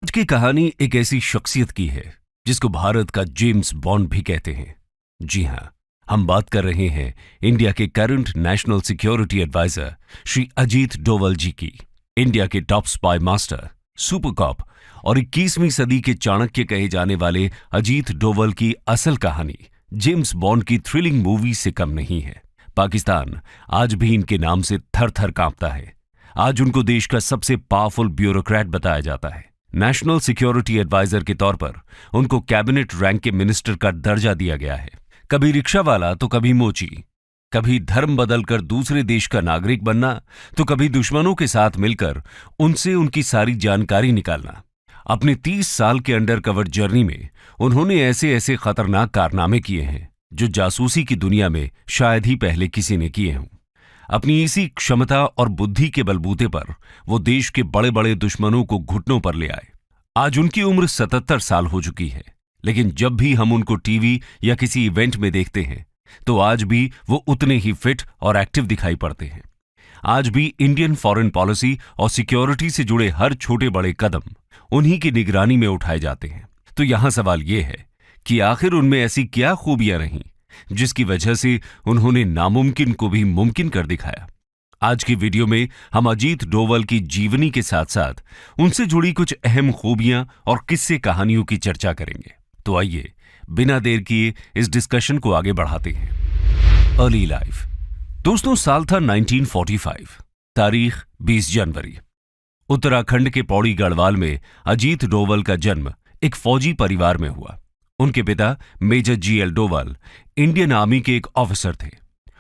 आज की कहानी एक ऐसी शख्सियत की है जिसको भारत का जेम्स बॉन्ड भी कहते हैं। जी हां, हम बात कर रहे हैं इंडिया के current national security advisor Shri Ajit Doval ji की। इंडिया के top spy master, super cop और 21वीं सदी के चाणक्य कहे जाने वाले अजीत डोवल की असल कहानी जेम्स बॉन्ड की थ्रिलिंग मूवी से कम नहीं है। पाकिस्तान आज भी इनके नाम से थर थर कांपता है। आज उनको देश का सबसे पावरफुल ब्यूरोक्रेट बताया जाता है। नेशनल सिक्योरिटी एडवाइजर के तौर पर उनको कैबिनेट रैंक के मिनिस्टर का दर्जा दिया गया है। कभी रिक्शा वाला तो कभी मोची, कभी धर्म बदलकर दूसरे देश का नागरिक बनना तो कभी दुश्मनों के साथ मिलकर उनसे उनकी सारी जानकारी निकालना। अपने 30 साल के अंडर कवर जर्नी में उन्होंने ऐसे ऐसे खतरनाक कारनामे किए हैं जो जासूसी की दुनिया में शायद ही पहले किसी ने किए हों। अपनी इसी क्षमता और बुद्धि के बलबूते पर वो देश के बड़े बड़े दुश्मनों को घुटनों पर ले आए। आज उनकी उम्र 77 साल हो चुकी है, लेकिन जब भी हम उनको टीवी या किसी इवेंट में देखते हैं तो आज भी वो उतने ही फिट और एक्टिव दिखाई पड़ते हैं। आज भी इंडियन फॉरेन पॉलिसी और सिक्योरिटी से जुड़े हर छोटे बड़े कदम उन्हीं की निगरानी में उठाए जाते हैं। तो यहां सवाल यह है कि आखिर उनमें ऐसी क्या खूबियां रहीं जिसकी वजह से उन्होंने नामुमकिन को भी मुमकिन कर दिखाया। आज की वीडियो में हम अजीत डोवल की जीवनी के साथ साथ उनसे जुड़ी कुछ अहम खूबियां और किस्से कहानियों की चर्चा करेंगे। तो आइए बिना देर किए इस डिस्कशन को आगे बढ़ाते हैं। Early life. दोस्तों, साल था 1945, तारीख 20 जनवरी। उत्तराखंड के पौड़ी गढ़वाल में अजीत डोवल का जन्म एक फौजी परिवार में हुआ। उनके पिता major GL Doval Indian army के एक ऑफिसर थे।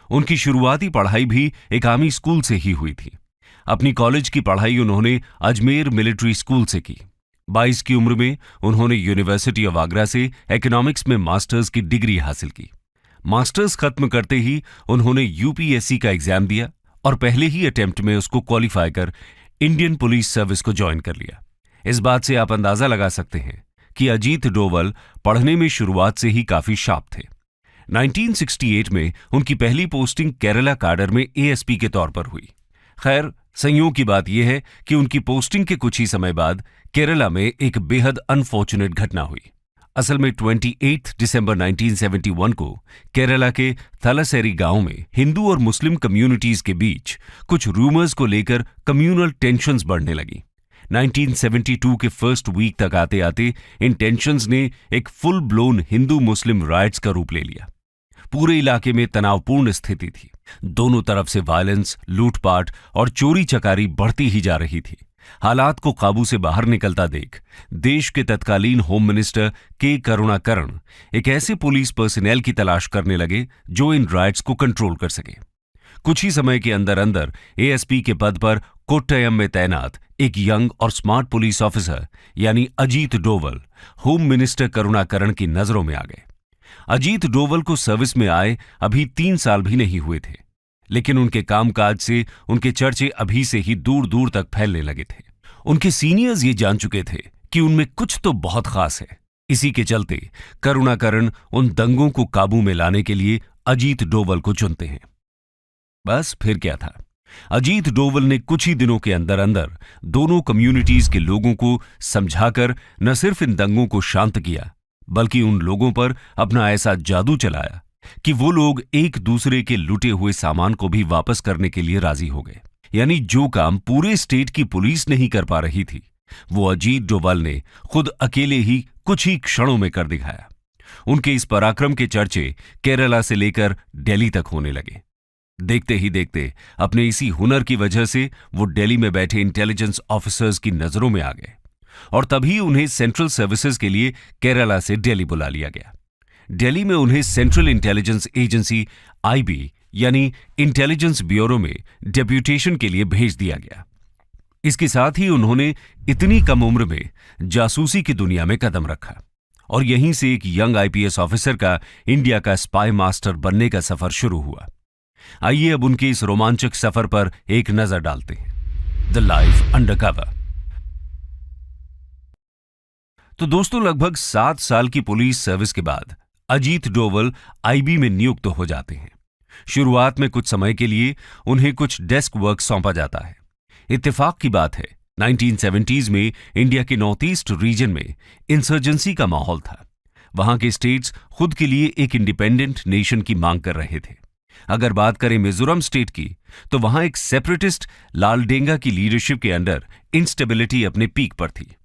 उनकी शुरुआती पढ़ाई भी एक आर्मी स्कूल से ही हुई थी। अपनी कॉलेज की पढ़ाई उन्होंने अजमेर मिलिट्री स्कूल से की। 22 की उम्र में उन्होंने यूनिवर्सिटी ऑफ आगरा से इकोनॉमिक्स में मास्टर्स की डिग्री हासिल की। मास्टर्स खत्म करते ही उन्होंने यूपीएससी का एग्जाम दिया और पहले ही अटेम्प्ट में उसको क्वालिफाई कर इंडियन पुलिस सर्विस को ज्वाइन कर लिया। इस बात से आप अंदाजा लगा सकते हैं कि अजीत डोवल पढ़ने में शुरुआत से ही काफी शार्प थे। 1968 में उनकी पहली पोस्टिंग केरला काडर में एएसपी के तौर पर हुई। खैर, संयोग की बात यह है कि उनकी पोस्टिंग के कुछ ही समय बाद केरला में एक बेहद अनफॉर्चुनेट घटना हुई। असल में 28 दिसंबर 1971 को केरला के थलासेरी गांव में हिंदू और मुस्लिम कम्युनिटीज के बीच कुछ रूमर्स को लेकर कम्युनल टेंशन्स बढ़ने लगी। 1972 के फर्स्ट वीक तक आते आते इन टेंशन्स ने एक फुल ब्लोन हिंदू मुस्लिम राइट्स का रूप ले लिया। पूरे इलाके में तनावपूर्ण स्थिति थी। दोनों तरफ से वायलेंस, लूटपाट और चोरी चकारी बढ़ती ही जा रही थी। हालात को काबू से बाहर निकलता देख देश के तत्कालीन होम मिनिस्टर के करुणाकरण एक ऐसे पुलिस पर्सनल की तलाश करने लगे जो इन राइट्स को कंट्रोल कर सके। कुछ ही समय के अंदर अंदर एएसपी के पद पर कोट्टयम में तैनात एक यंग और स्मार्ट पुलिस ऑफिसर यानी अजीत डोवल होम मिनिस्टर करुणाकरण की नजरों में आ गए। अजीत डोवल को सर्विस में आए अभी 3 साल भी नहीं हुए थे, लेकिन उनके कामकाज से उनके चर्चे अभी से ही दूर दूर तक फैलने लगे थे। उनके सीनियर्स ये जान चुके थे कि उनमें कुछ तो बहुत खास है। इसी के चलते करुणाकरण उन दंगों को काबू में लाने के लिए अजीत डोवल को चुनते हैं। बस फिर क्या था, अजीत डोवल ने कुछ ही दिनों के अंदर अंदर दोनों कम्युनिटीज के लोगों को समझाकर न सिर्फ इन दंगों को शांत किया, बल्कि उन लोगों पर अपना ऐसा जादू चलाया कि वो लोग एक दूसरे के लुटे हुए सामान को भी वापस करने के लिए राजी हो गए। यानी जो काम पूरे स्टेट की पुलिस नहीं कर पा रही थी, वो अजीत डोवल ने खुद अकेले ही कुछ ही क्षणों में कर दिखाया। उनके इस पराक्रम के चर्चे केरला से लेकर दिल्ली तक होने लगे। देखते ही देखते अपने इसी हुनर की वजह से वो दिल्ली में बैठे इंटेलिजेंस ऑफिसर्स की नजरों में आ गए और तभी उन्हें सेंट्रल सर्विसेज के लिए केरला से दिल्ली बुला लिया गया। दिल्ली में उन्हें सेंट्रल इंटेलिजेंस एजेंसी आईबी यानी इंटेलिजेंस ब्यूरो में डेप्यूटेशन के लिए भेज दिया गया। इसके साथ ही उन्होंने इतनी कम उम्र में जासूसी की दुनिया में कदम रखा और यहीं से एक यंग आईपीएस ऑफिसर का इंडिया का स्पाई मास्टर बनने का सफर शुरू हुआ। आइए अब उनके इस रोमांचक सफर पर एक नजर डालते हैं। The life undercover. तो दोस्तों, लगभग 7 साल की पुलिस सर्विस के बाद अजीत डोवल आईबी में नियुक्त हो जाते हैं। शुरुआत में कुछ समय के लिए उन्हें कुछ डेस्क वर्क सौंपा जाता है। इत्तेफाक की बात है 1970s में इंडिया के नॉर्थ ईस्ट रीजन में इंसर्जेंसी का माहौल था। वहां के स्टेट्स खुद के लिए एक इंडिपेंडेंट नेशन की मांग कर रहे थे। अगर बात करें मिजोरम स्टेट की, तो वहां एक सेपरेटिस्ट लालडेंगा की लीडरशिप के अंडर इंस्टेबिलिटी अपने पीक पर थी।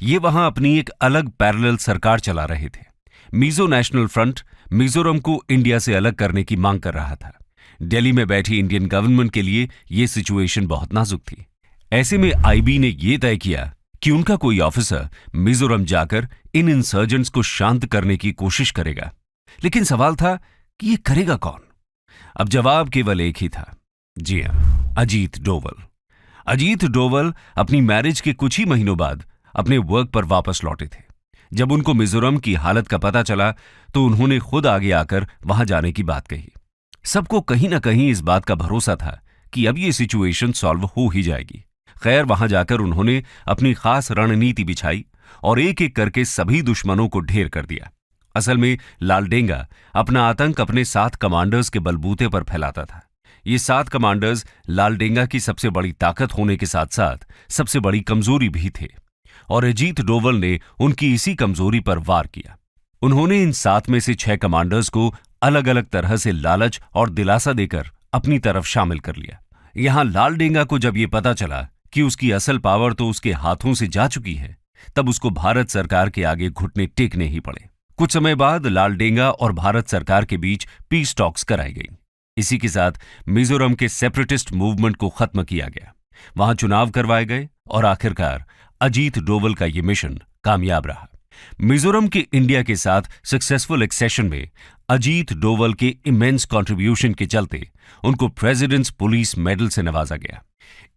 ये वहां अपनी एक अलग पैरेलल सरकार चला रहे थे। मिजो नेशनल फ्रंट मिजोरम को इंडिया से अलग करने की मांग कर रहा था। दिल्ली में बैठी इंडियन गवर्नमेंट के लिए यह सिचुएशन बहुत नाजुक थी। ऐसे में आईबी ने यह तय किया कि उनका कोई ऑफिसर मिजोरम जाकर इन इंसर्जेंट्स को शांत करने की कोशिश करेगा। लेकिन सवाल था कि यह करेगा कौन? अब जवाब केवल एक ही था, जी हां, अजीत डोवल। अजीत डोवल अपनी मैरिज के कुछ ही महीनों बाद अपने वर्क पर वापस लौटे थे। जब उनको मिजोरम की हालत का पता चला तो उन्होंने खुद आगे आकर वहां जाने की बात कही। सबको कहीं ना कहीं इस बात का भरोसा था कि अब ये सिचुएशन सॉल्व हो ही जाएगी। खैर, वहां जाकर उन्होंने अपनी खास रणनीति बिछाई और एक एक करके सभी दुश्मनों को ढेर कर दिया। असल में लालडेंगा अपना आतंक अपने 7 कमांडर्स के बलबूते पर फैलाता था। ये 7 कमांडर्स लालडेंगा की सबसे बड़ी ताकत होने के साथ साथ सबसे बड़ी कमजोरी भी थे और अजीत डोवल ने उनकी इसी कमजोरी पर वार किया। उन्होंने इन 7 में से 6 कमांडर्स को अलग अलग तरह से लालच और दिलासा देकर अपनी तरफ शामिल कर लिया। यहां लालडेंगा को जब ये पता चला कि उसकी असल पावर तो उसके हाथों से जा चुकी है, तब उसको भारत सरकार के आगे घुटने टेकने ही पड़े। कुछ समय बाद लालडेंगा और भारत सरकार के बीच पीस टॉक्स कराई गई। इसी के साथ मिजोरम के सेपरेटिस्ट मूवमेंट को खत्म किया गया। वहां चुनाव करवाए गए और आखिरकार अजीत डोवल का यह मिशन कामयाब रहा। मिजोरम के इंडिया के साथ सक्सेसफुल एक्सेशन में अजीत डोवल के इमेंस कंट्रीब्यूशन के चलते उनको प्रेसिडेंट्स पुलिस मेडल से नवाजा गया।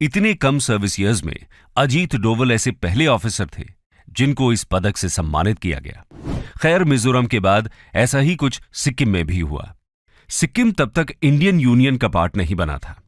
इतने कम सर्विस ईयर्स में अजीत डोवल ऐसे पहले ऑफिसर थे जिनको इस पदक से सम्मानित किया गया। खैर, मिजोरम के बाद ऐसा ही कुछ सिक्किम में भी हुआ। सिक्किम तब तक इंडियन यूनियन का पार्ट नहीं बना था।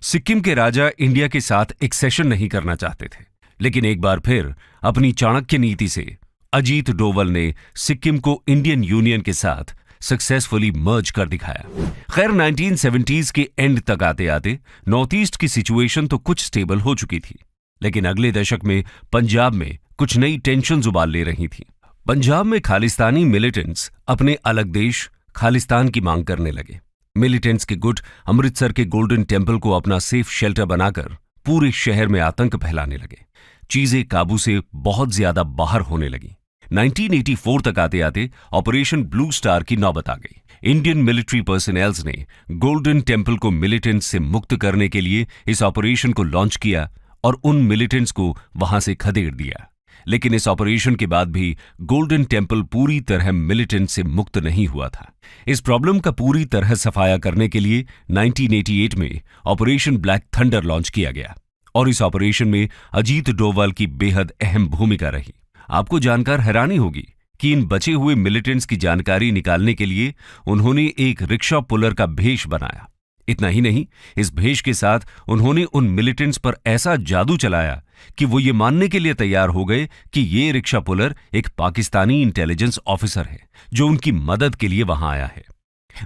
सिक्किम के राजा इंडिया के साथ एक्सेशन नहीं करना चाहते थे, लेकिन एक बार फिर अपनी चाणक्य नीति से अजीत डोवल ने सिक्किम को इंडियन यूनियन के साथ सक्सेसफुली मर्ज कर दिखाया। खैर, 1970s के एंड तक आते आते नॉर्थ ईस्ट की सिचुएशन तो कुछ स्टेबल हो चुकी थी, लेकिन अगले दशक में पंजाब में कुछ नई टेंशन्स उबाल ले रही थी। पंजाब में खालिस्तानी मिलिटेंट्स अपने अलग देश खालिस्तान की मांग करने लगे। मिलिटेंट्स के गुट अमृतसर के गोल्डन टेम्पल को अपना सेफ शेल्टर बनाकर पूरे शहर में आतंक फैलाने लगे। चीजें काबू से बहुत ज्यादा बाहर होने लगी। 1984 तक आते आते ऑपरेशन ब्लू स्टार की नौबत आ गई। इंडियन मिलिट्री पर्सनल्स ने गोल्डन टेम्पल को मिलिटेंट्स से मुक्त करने के लिए इस ऑपरेशन को लॉन्च किया और उन मिलिटेंट्स को वहां से खदेड़ दिया। लेकिन इस ऑपरेशन के बाद भी गोल्डन टेम्पल पूरी तरह मिलिटेंट से मुक्त नहीं हुआ था। इस प्रॉब्लम का पूरी तरह सफाया करने के लिए 1988 में ऑपरेशन ब्लैक थंडर लॉन्च किया गया और इस ऑपरेशन में अजीत डोवल की बेहद अहम भूमिका रही। आपको जानकर हैरानी होगी कि इन बचे हुए मिलिटेंट्स की जानकारी निकालने के लिए उन्होंने एक रिक्शा पुलर का भेष बनाया। इतना ही नहीं, इस भेष के साथ उन्होंने उन मिलिटेंट्स पर ऐसा जादू चलाया कि वो ये मानने के लिए तैयार हो गए कि ये रिक्शा पुलर एक पाकिस्तानी इंटेलिजेंस ऑफिसर है जो उनकी मदद के लिए वहां आया है।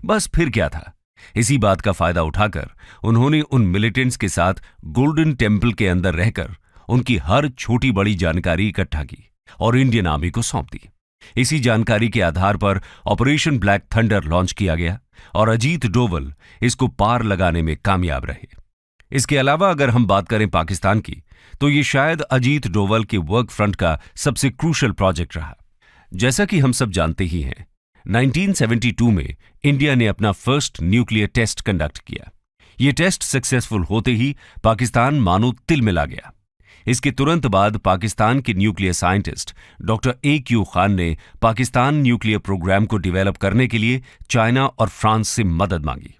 बस फिर क्या था, इसी बात का फायदा उठाकर उन्होंने उन मिलिटेंट्स के साथ गोल्डन टेम्पल के अंदर रहकर उनकी हर छोटी बड़ी जानकारी इकट्ठा की और इंडियन आर्मी को सौंप दी। इसी जानकारी के आधार पर ऑपरेशन ब्लैक थंडर लॉन्च किया गया और अजीत डोवल इसको पार लगाने में कामयाब रहे। इसके अलावा अगर हम बात करें पाकिस्तान की, तो ये शायद अजीत डोवल के वर्क फ्रंट का सबसे क्रूशल प्रोजेक्ट रहा। जैसा कि हम सब जानते ही हैं, 1972 में इंडिया ने अपना फर्स्ट न्यूक्लियर टेस्ट कंडक्ट किया। ये टेस्ट सक्सेसफुल होते ही पाकिस्तान मानो तिल मिला गया। इसके तुरंत बाद पाकिस्तान के nuclear scientist doctor AQ Khan ने पाकिस्तान न्यूक्लियर प्रोग्राम को डेवलप करने के लिए चाइना और फ्रांस से मदद मांगी।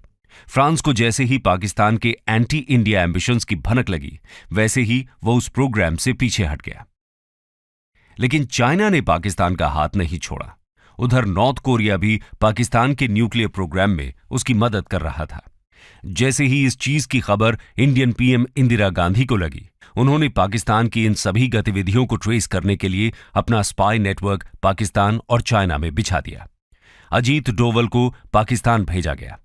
फ्रांस को जैसे ही पाकिस्तान के एंटी इंडिया एम्बिशंस की भनक लगी, वैसे ही वो उस प्रोग्राम से पीछे हट गया। लेकिन चाइना ने पाकिस्तान का हाथ नहीं छोड़ा। उधर नॉर्थ कोरिया भी पाकिस्तान के न्यूक्लियर प्रोग्राम में उसकी मदद कर रहा था। जैसे ही इस चीज की खबर इंडियन PM इंदिरा गांधी को लगी, उन्होंने पाकिस्तान की इन सभी गतिविधियों को ट्रेस करने के लिए अपना स्पाई नेटवर्क पाकिस्तान और चाइना में बिछा दिया। अजीत डोवल को पाकिस्तान भेजा गया।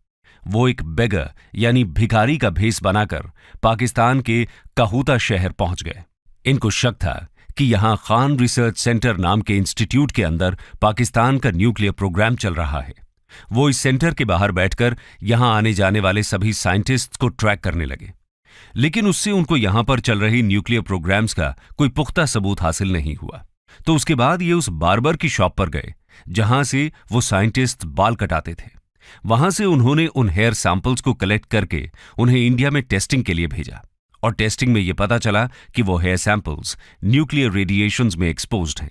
वो एक बेगर यानी भिखारी का भेष बनाकर पाकिस्तान के काहूता शहर पहुंच गए। इनको शक था कि यहां खान रिसर्च सेंटर नाम के इंस्टीट्यूट के अंदर पाकिस्तान का न्यूक्लियर प्रोग्राम चल रहा है। वो इस सेंटर के बाहर बैठकर यहां आने जाने वाले सभी साइंटिस्ट्स को ट्रैक करने लगे, लेकिन उससे उनको यहां पर चल रही न्यूक्लियर प्रोग्राम्स का कोई पुख्ता सबूत हासिल नहीं हुआ। तो उसके बाद ये उस बार्बर की शॉप पर गए जहां से वो साइंटिस्ट बाल कटाते थे। वहां से उन्होंने उन हेयर सैंपल्स को कलेक्ट करके उन्हें इंडिया में टेस्टिंग के लिए भेजा, और टेस्टिंग में यह पता चला कि वो हेयर सैंपल्स न्यूक्लियर रेडिएशंस में एक्सपोज्ड हैं।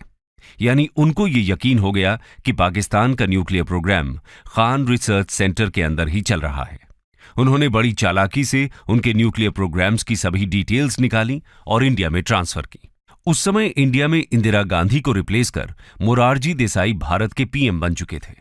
यानी उनको ये यकीन हो गया कि पाकिस्तान का nuclear programme Khan research centre के अंदर ही चल रहा है। उन्होंने बड़ी चालाकी से उनके न्यूक्लियर प्रोग्राम्स की सभी डिटेल्स निकाली और इंडिया में ट्रांसफर की। उस समय इंडिया में इंदिरा गांधी को रिप्लेस कर मोरारजी देसाई भारत के पीएम बन चुके थे।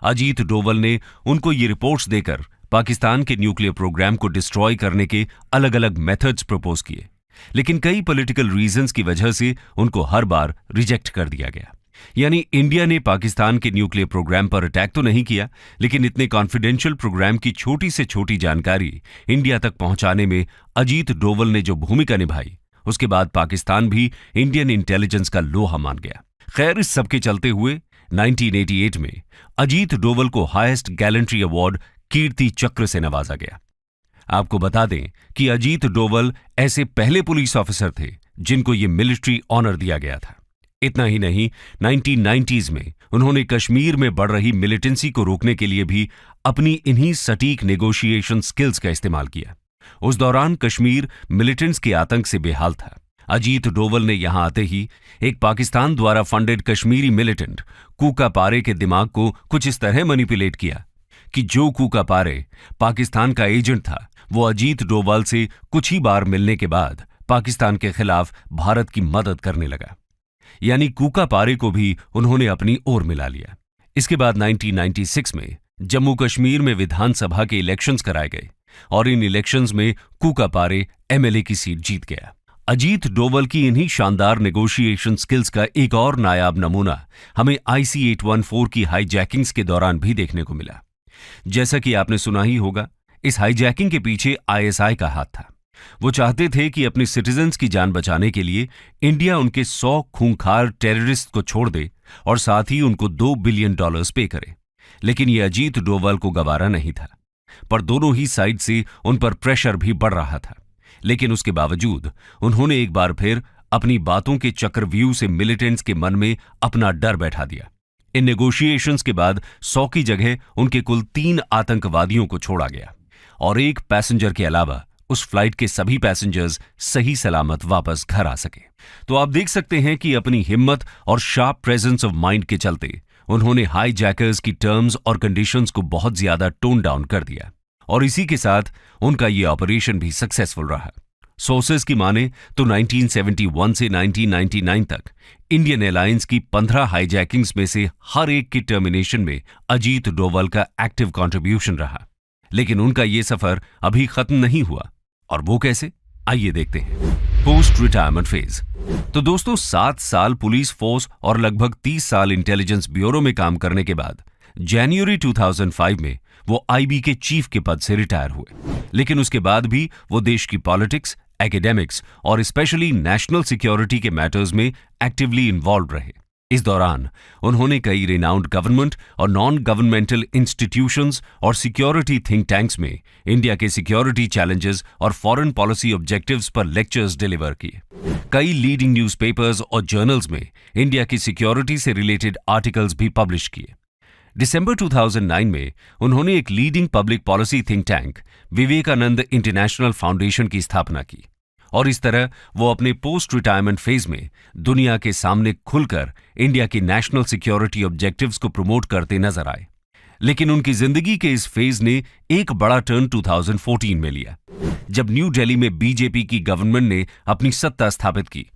अजीत डोवल ने उनको ये रिपोर्ट्स देकर पाकिस्तान के न्यूक्लियर प्रोग्राम को डिस्ट्रॉय करने के अलग अलग मेथड्स प्रपोज किए, लेकिन कई पॉलिटिकल रीजंस की वजह से उनको हर बार रिजेक्ट कर दिया गया। यानी इंडिया ने पाकिस्तान के न्यूक्लियर प्रोग्राम पर अटैक तो नहीं किया, लेकिन इतने कॉन्फिडेंशियल प्रोग्राम की छोटी से छोटी जानकारी इंडिया तक पहुंचाने में अजीत डोवल ने जो भूमिका निभाई, उसके बाद पाकिस्तान भी इंडियन इंटेलिजेंस का लोहा मान गया। खैर, इस सबके चलते हुए 1988 में अजीत डोवल को हाईएस्ट गैलेंट्री अवार्ड कीर्ति चक्र से नवाजा गया। आपको बता दें कि अजीत डोवल ऐसे पहले पुलिस ऑफिसर थे जिनको ये मिलिट्री ऑनर दिया गया था। इतना ही नहीं, 1990s में उन्होंने कश्मीर में बढ़ रही मिलिटेंसी को रोकने के लिए भी अपनी इन्हीं सटीक नेगोशिएशन स्किल्स का इस्तेमाल किया। उस दौरान कश्मीर मिलिटेंट्स के आतंक से बेहाल था। अजीत डोवल ने यहां आते ही एक पाकिस्तान द्वारा फंडेड कश्मीरी मिलिटेंट कूका पारे के दिमाग को कुछ इस तरह मैनिपुलेट किया कि जो कूका पारे पाकिस्तान का एजेंट था, वो अजीत डोवल से कुछ ही बार मिलने के बाद पाकिस्तान के खिलाफ भारत की मदद करने लगा। यानी कूका पारे को भी उन्होंने अपनी ओर मिला लिया। इसके बाद 1996 में जम्मू कश्मीर में विधानसभा के इलेक्शंस कराए गए और इन इलेक्शंस में कूका पारे एमएलए की सीट जीत गया। अजीत डोवल की इन्हीं शानदार नेगोशिएशन स्किल्स का एक और नायाब नमूना हमें IC-814 की हाईजैकिंग्स के दौरान भी देखने को मिला। जैसा कि आपने सुना ही होगा, इस हाईजैकिंग के पीछे ISI का हाथ था। वो चाहते थे कि अपने सिटीजन्स की जान बचाने के लिए इंडिया उनके 100 खूंखार टेररिस्ट को छोड़ दे और साथ ही उनको $2 बिलियन पे करे। लेकिन ये अजीत डोवल को गवारा नहीं था, पर दोनों ही साइड से उन पर प्रेशर भी बढ़ रहा था। लेकिन उसके बावजूद उन्होंने एक बार फिर अपनी बातों के चक्रव्यूह से मिलिटेंट्स के मन में अपना डर बैठा दिया। इन नेगोशिएशंस के बाद 100 की जगह उनके कुल 3 आतंकवादियों को छोड़ा गया और एक पैसेंजर के अलावा उस फ्लाइट के सभी पैसेंजर्स सही सलामत वापस घर आ सके। तो आप देख सकते हैं कि अपनी हिम्मत और शार्प प्रेजेंस ऑफ माइंड के चलते उन्होंने हाईजैकर्स की टर्म्स और कंडीशंस को बहुत ज्यादा टोन डाउन कर दिया और इसी के साथ उनका ये ऑपरेशन भी सक्सेसफुल रहा। सोर्सेज की माने तो 1971 से 1999 तक इंडियन एयरलाइंस की 15 हाईजैकिंग्स में से हर एक की टर्मिनेशन में अजीत डोवल का एक्टिव कंट्रीब्यूशन रहा। लेकिन उनका ये सफर अभी खत्म नहीं हुआ, और वो कैसे, आइए देखते हैं। Post retirement phase. तो दोस्तों, 7 साल पुलिस फोर्स और लगभग 30 साल इंटेलिजेंस ब्यूरो में काम करने के बाद जनवरी 2005 में वो IB के चीफ के पद से रिटायर हुए। लेकिन उसके बाद भी वो देश की पॉलिटिक्स, एकेडेमिक्स और स्पेशली नेशनल सिक्योरिटी के मैटर्स में एक्टिवली इन्वॉल्व रहे। इस दौरान उन्होंने कई रिनाउंड गवर्नमेंट और नॉन गवर्नमेंटल इंस्टीट्यूशंस और सिक्योरिटी थिंक टैंक्स में इंडिया के सिक्योरिटी चैलेंजेस और फॉरेन पॉलिसी ऑब्जेक्टिव्स पर लेक्चर्स डिलीवर किए। कई लीडिंग न्यूज़पेपर्स और जर्नल्स में इंडिया की सिक्योरिटी से रिलेटेड आर्टिकल्स भी पब्लिश किए। दिसंबर 2009 में उन्होंने एक leading public policy think tank Vivekananda international foundation की स्थापना की और इस तरह वो अपने पोस्ट रिटायरमेंट फेज में दुनिया के सामने खुलकर इंडिया की नेशनल सिक्योरिटी ऑब्जेक्टिव्स को प्रमोट करते नजर आए। लेकिन उनकी जिंदगी के इस फेज ने एक बड़ा टर्न 2014 में लिया, जब न्यू दिल्ली में बीजेपी की गवर्नमेंट ने अपनी सत्ता स्थापित की।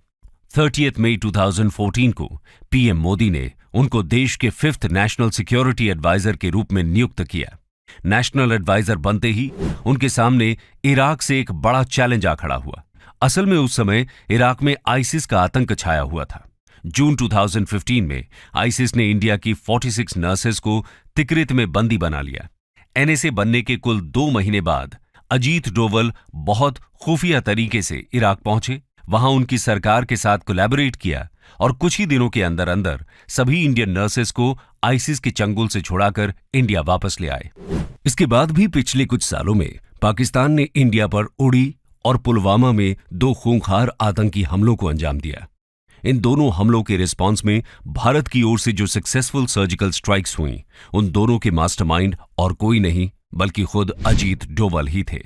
30 मई 2014 को पीएम मोदी ने उनको देश के 5th नेशनल सिक्योरिटी एडवाइजर के रूप में नियुक्त किया। नेशनल एडवाइजर बनते ही उनके सामने इराक से एक बड़ा चैलेंज आ खड़ा हुआ। असल में उस समय इराक में आईसिस का आतंक छाया हुआ था। जून 2015 में आईसिस ने इंडिया की 46 नर्सेस को तिकरित में बंदी बना लिया। एनएसए बनने के कुल 2 महीने बाद अजीत डोवल बहुत खुफिया तरीके से इराक पहुंचे, वहां उनकी सरकार के साथ कोलैबोरेट किया और कुछ ही दिनों के अंदर अंदर सभी इंडियन नर्सेस को आईसिस के चंगुल से छुड़ाकर इंडिया वापस ले आए। इसके बाद भी पिछले कुछ सालों में पाकिस्तान ने इंडिया पर उड़ी और पुलवामा में 2 खूंखार आतंकी हमलों को अंजाम दिया। इन दोनों हमलों के रिस्पांस में भारत की ओर से जो सक्सेसफुल सर्जिकल स्ट्राइक्स हुई, उन दोनों के मास्टरमाइंड और कोई नहीं बल्कि खुद अजीत डोवल ही थे।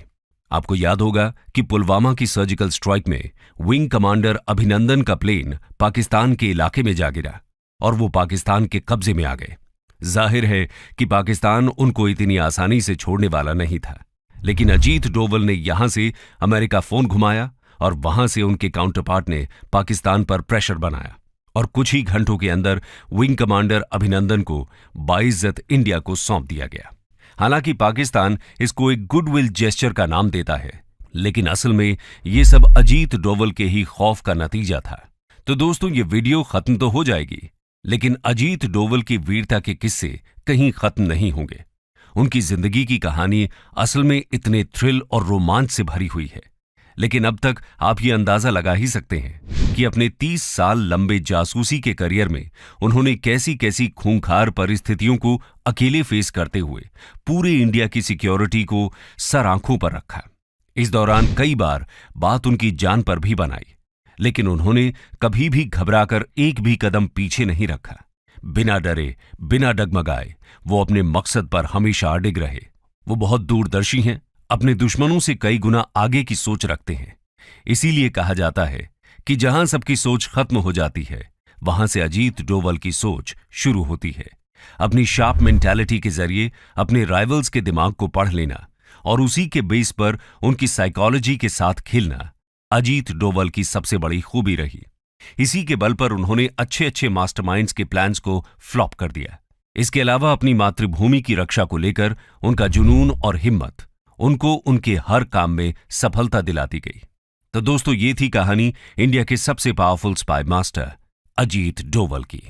आपको याद होगा कि पुलवामा की सर्जिकल स्ट्राइक में विंग कमांडर अभिनंदन का प्लेन पाकिस्तान के इलाके में जा गिरा और वो पाकिस्तान के कब्जे में आ गए। जाहिर है कि पाकिस्तान उनको इतनी आसानी से छोड़ने वाला नहीं था, लेकिन अजीत डोवल ने यहां से अमेरिका फोन घुमाया और वहां से उनके काउंटरपार्ट ने पाकिस्तान पर प्रेशर बनाया और कुछ ही घंटों के अंदर विंग कमांडर अभिनंदन को बाइज्जत इंडिया को सौंप दिया गया। हालांकि पाकिस्तान इसको एक गुडविल जेस्चर का नाम देता है, लेकिन असल में ये सब अजीत डोवल के ही खौफ का नतीजा था। तो दोस्तों, ये वीडियो खत्म तो हो जाएगी, लेकिन अजीत डोवल की वीरता के किस्से कहीं खत्म नहीं होंगे। उनकी जिंदगी की कहानी असल में इतने थ्रिल और रोमांच से भरी हुई है, लेकिन अब तक आप ये अंदाजा लगा ही सकते हैं कि अपने 30 साल लंबे जासूसी के करियर में उन्होंने कैसी कैसी खूंखार परिस्थितियों को अकेले फेस करते हुए पूरे इंडिया की सिक्योरिटी को सर आंखों पर रखा। इस दौरान कई बार बात उनकी जान पर भी बनाई, लेकिन उन्होंने कभी भी घबराकर एक भी कदम पीछे नहीं रखा। बिना डरे, बिना डगमगाए वो अपने मकसद पर हमेशा अडिग रहे। वो बहुत दूरदर्शी हैं, अपने दुश्मनों से कई गुना आगे की सोच रखते हैं। इसीलिए कहा जाता है कि जहां सबकी सोच खत्म हो जाती है, वहां से अजीत डोवल की सोच शुरू होती है। अपनी शार्प मेंटालिटी के जरिए अपने राइवल्स के दिमाग को पढ़ लेना और उसी के बेस पर उनकी साइकोलॉजी के साथ खेलना अजीत डोवल की सबसे बड़ी खूबी रही। इसी के बल पर उन्होंने अच्छे अच्छे मास्टरमाइंड्स के प्लान्स को फ्लॉप कर दिया। इसके अलावा अपनी मातृभूमि की रक्षा को लेकर उनका जुनून और हिम्मत उनको उनके हर काम में सफलता दिलाती गई। तो दोस्तों, ये थी कहानी इंडिया के सबसे powerful spy master Ajit Doval की।